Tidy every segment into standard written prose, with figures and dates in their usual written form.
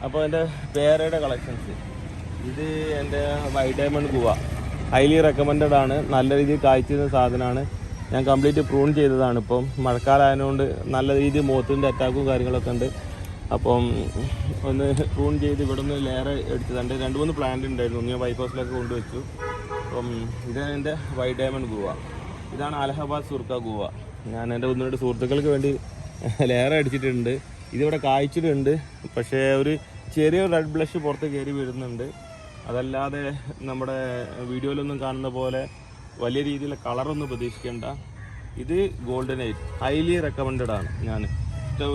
അപ്പോൾ എൻ്റെ പേരയുടെ കളക്ഷൻസ് ഇത് എൻ്റെ white diamond guava highly recommended ആണ്. നല്ല രീതിയിൽ കായ്ച്ചിരുന്ന സാധനമാണ്. ഞാൻ കംപ്ലീറ്റ് പ്രൂൺ ചെയ്തതാണ്. ഇപ്പം മഴക്കാലമായതുകൊണ്ട് നല്ല രീതിയിൽ മോത്തിൻ്റെ അറ്റാക്കും കാര്യങ്ങളൊക്കെ ഉണ്ട്. അപ്പം ഒന്ന് പ്രൂൺ ചെയ്ത് ഇവിടെ നിന്ന് ലെയർ എടുത്തതുണ്ട്. 2-3 പ്ലാന്റ് ഉണ്ടായിരുന്നു. ഞാൻ വൈറ്റ് ഹൗസിലൊക്കെ കൊണ്ടുവച്ചു. അപ്പം ഇതാണ് എൻ്റെ വൈറ്റ് ഡയമണ്ട് ഗുവ. ഇതാണ് അലഹബാദ് സുർക്ക ഗുവ. ഞാൻ എൻ്റെ 1-2 സുഹൃത്തുക്കൾക്ക് വേണ്ടി ലെയർ അടിച്ചിട്ടുണ്ട്. ഇതിവിടെ കായ്ച്ചിട്ടുണ്ട്. പക്ഷേ ഒരു ചെറിയ റെഡ് ബ്ലഷ് പുറത്ത് കയറി വരുന്നുണ്ട്. അതല്ലാതെ നമ്മുടെ വീഡിയോയിലൊന്നും കാണുന്ന പോലെ വലിയ രീതിയിലുള്ള കളറൊന്നും പ്രതീക്ഷിക്കേണ്ട. ഇത് ഗോൾഡൻ ഐറ്റ് ഹൈലി റെക്കമെൻഡഡ് ആണ്.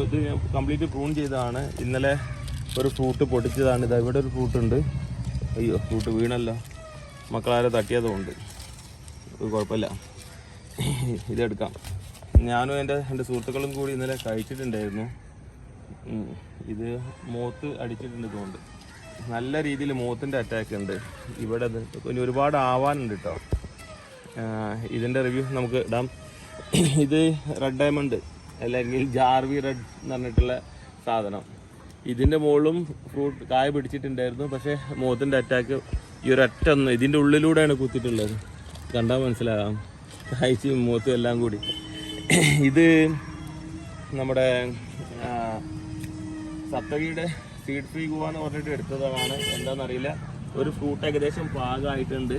ഇത് കംപ്ലീറ്റ് പ്രൂൺ ചെയ്തതാണ്. ഇന്നലെ ഒരു ഫ്രൂട്ട് പൊട്ടിച്ചതാണ്. ഇത് ഇവിടെ ഒരു ഫ്രൂട്ട് ഉണ്ട്. അയ്യോ, ഫ്രൂട്ട് വീണല്ലോ. മക്കളാരെ തട്ടിയതുകൊണ്ട് കുഴപ്പമില്ല. ഇതെടുക്കാം. ഞാനും എൻ്റെ സുഹൃത്തുക്കളും കൂടി ഇന്നലെ കഴിച്ചിട്ടുണ്ടായിരുന്നു. ഇത് മോത്ത് അടിച്ചിട്ടുണ്ട്. ഇതുകൊണ്ട് നല്ല രീതിയിൽ മോത്തിൻ്റെ അറ്റാക്ക് ഉണ്ട്. ഇവിടെ ഇനി ഒരുപാട് ആവാനുണ്ട് കേട്ടോ. ഇതിൻ്റെ റിവ്യൂ നമുക്ക് ഇടാം. ഇത് റെഡ് ഡയമണ്ട് അല്ലെങ്കിൽ ജാർവി റെഡ് എന്ന് പറഞ്ഞിട്ടുള്ള സാധനം. ഇതിൻ്റെ മുകളിലും ഫ്രൂട്ട് കായ പിടിച്ചിട്ടുണ്ടായിരുന്നു. പക്ഷേ മോത്തിൻ്റെ അറ്റാക്ക് ഈ ഒരൊറ്റ ഒന്ന് ഇതിൻ്റെ ഉള്ളിലൂടെയാണ് കുത്തിയിട്ടുള്ളത്. കണ്ടാൽ മനസ്സിലാകാം. കായ്ച്ചും മോത്തും എല്ലാം കൂടി. ഇത് നമ്മുടെ സപ്തഗിയുടെ സീഡ് ഫ്രീ ഗുവ എന്ന് പറഞ്ഞിട്ട് എടുത്തതാണ്. എന്താണെന്നറിയില്ല. ഒരു ഫ്രൂട്ട് ഏകദേശം പാകമായിട്ടുണ്ട്.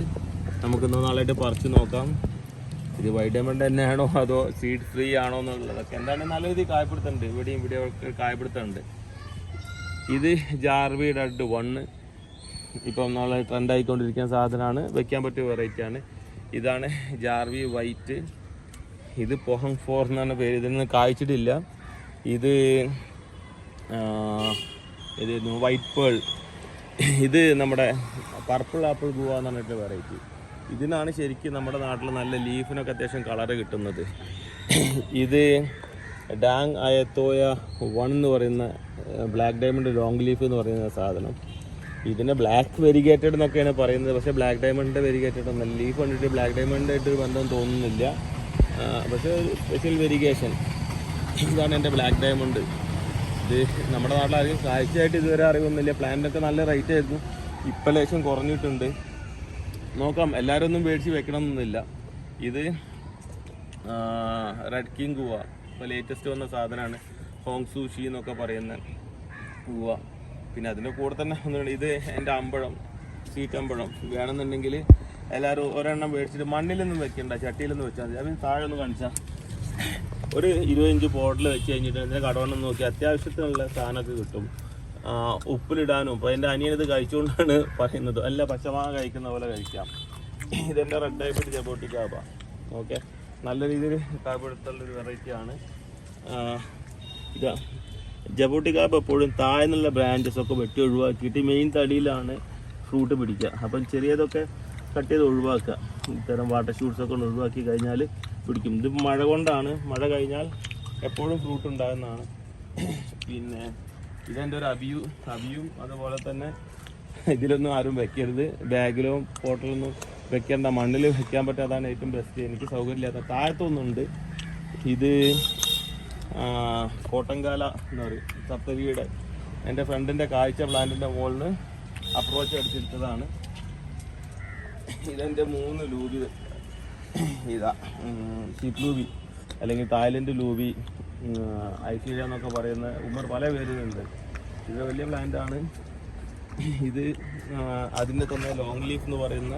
നമുക്കിന്ന് നാളായിട്ട് പറിച്ച് നോക്കാം. ഇത് വൈറ്റ് ഡയമണ്ട് തന്നെയാണോ അതോ സീഡ് ഫ്രീ ആണോ എന്നുള്ളതൊക്കെ എന്താണ് നല്ല രീതിയിൽ കായപ്പെടുത്തുന്നുണ്ട്. ഇവിടെയും കായപ്പെടുത്തുന്നുണ്ട്. ഇത് ജാർവി റെഡ് 1 ഇപ്പം നമ്മൾ ട്രെൻഡ് ആയിക്കൊണ്ടിരിക്കുന്ന സാധനമാണ്. വെക്കാൻ പറ്റിയ വെറൈറ്റിയാണ്. ഇതാണ് ജാർവി വൈറ്റ്. ഇത് പൊഹങ് 4 എന്നാണ് പേര്. ഇതിന് കായ്ച്ചിട്ടില്ല. ഇത് വൈറ്റ് പേൾ. ഇത് നമ്മുടെ പർപ്പിൾ ആപ്പിൾ ഗുവ എന്ന് പറഞ്ഞിട്ട് വെറൈറ്റി. ഇതിനാണ് ശരിക്കും നമ്മുടെ നാട്ടിൽ നല്ല ലീഫിനൊക്കെ അത്യാവശ്യം കളറ് കിട്ടുന്നത്. ഇത് ഡാങ് അയത്തോയ 1 എന്ന് പറയുന്ന ബ്ലാക്ക് ഡയമണ്ട് ലോങ് ലീഫ് എന്ന് പറയുന്ന സാധനം. ഇതിനെ ബ്ലാക്ക് വെരിഗേറ്റഡ് എന്നൊക്കെയാണ് പറയുന്നത്. പക്ഷേ ബ്ലാക്ക് ഡയമണ്ടിൻ്റെ വെരിഗേറ്റഡ് ഒന്നല്ല. ലീഫ് കണ്ടിട്ട് ബ്ലാക്ക് ഡയമണ്ടായിട്ട് ബന്ധം തോന്നുന്നില്ല. പക്ഷേ ഒരു സ്പെഷ്യൽ വെരിഗേഷൻ. ഇതാണ് എൻ്റെ ബ്ലാക്ക് ഡയമണ്ട്. ഇത് നമ്മുടെ നാട്ടിലായിരിക്കും കാഴ്ചയായിട്ട് ഇതുവരെ അറിവൊന്നുമില്ല. പ്ലാന്റൊക്കെ നല്ല റേറ്റ് ആയിരുന്നു. ഇപ്പം ലേശം കുറഞ്ഞിട്ടുണ്ട്. നോക്കാം. എല്ലാവരും ഒന്നും മേടിച്ച് വെക്കണം എന്നൊന്നുമില്ല. ഇത് റെഡ് കിങ് ഗുവ. ഇപ്പോൾ ലേറ്റസ്റ്റ് വന്ന സാധനമാണ്. ഹോങ് സൂഷി എന്നൊക്കെ പറയുന്ന ഗുവ. പിന്നെ അതിൻ്റെ കൂടെ തന്നെ ഒന്നുണ്ട്. ഇത് എൻ്റെ അമ്പഴം, സ്വീറ്റ് അമ്പഴം. വേണമെന്നുണ്ടെങ്കിൽ എല്ലാവരും ഒരെണ്ണം മേടിച്ചിട്ട് മണ്ണിലൊന്നും വെക്കണ്ട, ചട്ടിയിലൊന്നും വെച്ചാൽ മതി. അതിന് താഴെ ഒന്ന് കാണിച്ചാൽ ഒരു 20 ഇഞ്ച് ബോട്ടിൽ വെച്ച് കഴിഞ്ഞിട്ട് അതിൻ്റെ കടവണ്ണം നോക്കി അത്യാവശ്യത്തിനുള്ള സാധനമൊക്കെ കിട്ടും. ഉപ്പിലിടാനും. അപ്പോൾ എൻ്റെ അനിയനത് കഴിച്ചുകൊണ്ടാണ് പറയുന്നത്. അല്ല പച്ചമാങ്ങ കഴിക്കുന്ന പോലെ കഴിക്കാം. ഇതെൻ്റെ റെഡ് ഡയമണ്ട് ജബോട്ടി കാബ. ഓക്കെ, നല്ല രീതിയിൽ കാപ്പെടുത്തുള്ളൊരു വെറൈറ്റിയാണ്. ഇതാ ജബോട്ടി കാബ എപ്പോഴും താഴ്ന്നുള്ള ബ്രാഞ്ചസ് ഒക്കെ വെട്ടി ഒഴിവാക്കിയിട്ട് മെയിൻ തടിയിലാണ് ഫ്രൂട്ട് പിടിക്കുക. അപ്പം ചെറിയതൊക്കെ കട്ട് ചെയ്ത് ഒഴിവാക്കുക. ഇത്തരം വാട്ടർ ഷൂട്ട്സൊക്കെ ഒഴിവാക്കി കഴിഞ്ഞാൽ പിടിക്കും. ഇത് മഴ കൊണ്ടാണ്. മഴ കഴിഞ്ഞാൽ എപ്പോഴും ഫ്രൂട്ട് ഉണ്ടാകുന്നതാണ്. പിന്നെ ഇതെൻ്റെ ഒരു അബിയും അതുപോലെ തന്നെ ഇതിലൊന്നും ആരും വെക്കരുത്. ബാഗിലോ പോട്ടിലൊന്നും വെക്കേണ്ട. മണ്ണിൽ വെക്കാൻ പറ്റാതാണ് ഏറ്റവും ബെസ്റ്റ്. എനിക്ക് സൗകര്യമില്ലാത്ത താഴത്തൊന്നുണ്ട്. ഇത് കോട്ടങ്കാല എന്ന് പറയും. സപ്തഗിയുടെ എൻ്റെ ഫ്രണ്ടിൻ്റെ കാഴ്ച പ്ലാന്റിൻ്റെ മുകളിൽ അപ്രോച്ച് അടിച്ചെടുത്തതാണ്. ഇതെൻ്റെ 3 ലൂബി. ഇതാ ഷിപ്പ് ലൂബി അല്ലെങ്കിൽ തായ്ലൻഡ് ലൂബി, ഐശ്വര്യ എന്നൊക്കെ പറയുന്ന ഉമ്മർ പല പേരുകളുണ്ട്. ഇത് വലിയ പ്ലാന്റാണ്. ഇത് അതിൻ്റെ തന്നെ ലോങ് ലീഫ് എന്ന് പറയുന്ന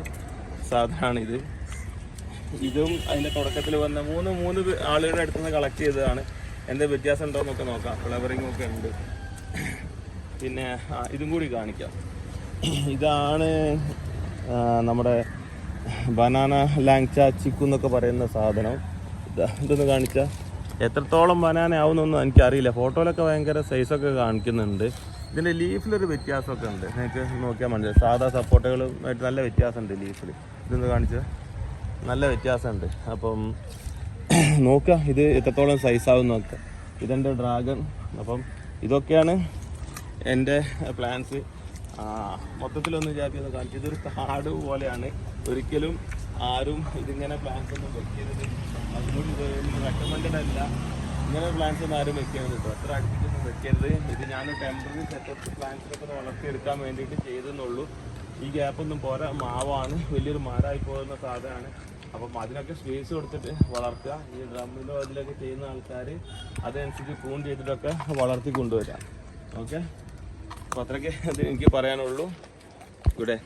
സാധനമാണിത്. ഇതും അതിൻ്റെ തുടക്കത്തിൽ വന്ന മൂന്ന് ആളുകളുടെ അടുത്ത് നിന്ന് കളക്ട് ചെയ്തതാണ്. എന്താ വ്യത്യാസം ഉണ്ടോ എന്നൊക്കെ നോക്കാം. ഫ്ലവറിങ് ഒക്കെ ഉണ്ട്. പിന്നെ ഇതും കൂടി കാണിക്കാം. ഇതാണ് നമ്മുടെ ബനാന ലാങ്ച ചിക്കു എന്നൊക്കെ പറയുന്ന സാധനം. ഇതൊന്ന് കാണിച്ചാൽ എത്രത്തോളം ബനാന ആവുന്നൊന്നും എനിക്കറിയില്ല. ഫോട്ടോയിലൊക്കെ ഭയങ്കര സൈസൊക്കെ കാണിക്കുന്നുണ്ട്. ഇതിൻ്റെ ലീഫിലൊരു വ്യത്യാസമൊക്കെ ഉണ്ട്. നിങ്ങൾക്ക് നോക്കിയാൽ മനസ്സിലായി. സാധാ സപ്പോർട്ടുകളുമായിട്ട് നല്ല വ്യത്യാസമുണ്ട് ലീഫിൽ. ഇതൊന്ന് കാണിച്ചാൽ നല്ല വ്യത്യാസമുണ്ട്. അപ്പം നോക്കുക ഇത് എത്രത്തോളം സൈസാവും നോക്കുക. ഇതെൻ്റെ ഡ്രാഗൺ. അപ്പം ഇതൊക്കെയാണ് എൻ്റെ പ്ലാൻസ്. മൊത്തത്തിലൊന്ന് വിചാരിക്കുന്നത് കാണിച്ചു. ഇതൊരു കാട് പോലെയാണ്. ഒരിക്കലും ആരും ഇതിങ്ങനെ പ്ലാൻസ് ഒന്നും വെക്കരുത്. അതുകൊണ്ട് ഇതൊരു റെക്കമെൻഡഡ് അല്ല. ഇങ്ങനെ പ്ലാന്റ്സ് ഒന്നും ആരും വെക്കരുത് കേട്ടോ, അത്ര അടുപ്പിച്ചൊന്നും വെക്കരുത്. ഇത് ഞാൻ ടെമ്പററി സെറ്റപ്പ് പ്ലാന്റ്സിനൊക്കെ വളർത്തിയെടുക്കാൻ വേണ്ടിയിട്ട് ചെയ്തെന്നുള്ളൂ. ഈ ഗ്യാപ്പൊന്നും പോരാ, മാവാണ്, വലിയൊരു മരമായി പോകുന്ന സാധനമാണ്. അപ്പം അതിനൊക്കെ സ്പേസ് കൊടുത്തിട്ട് വളർത്തുക. ഈ ഡ്രമ്മിലോ അതിലൊക്കെ ചെയ്യുന്ന ആൾക്കാർ അതനുസരിച്ച് പ്രൂൺ ചെയ്തിട്ടൊക്കെ വളർത്തി കൊണ്ടുവരാം. ഓക്കെ, അപ്പോൾ അത്രയ്ക്ക് അത് എനിക്ക് പറയാനുള്ളൂ. ഇവിടെ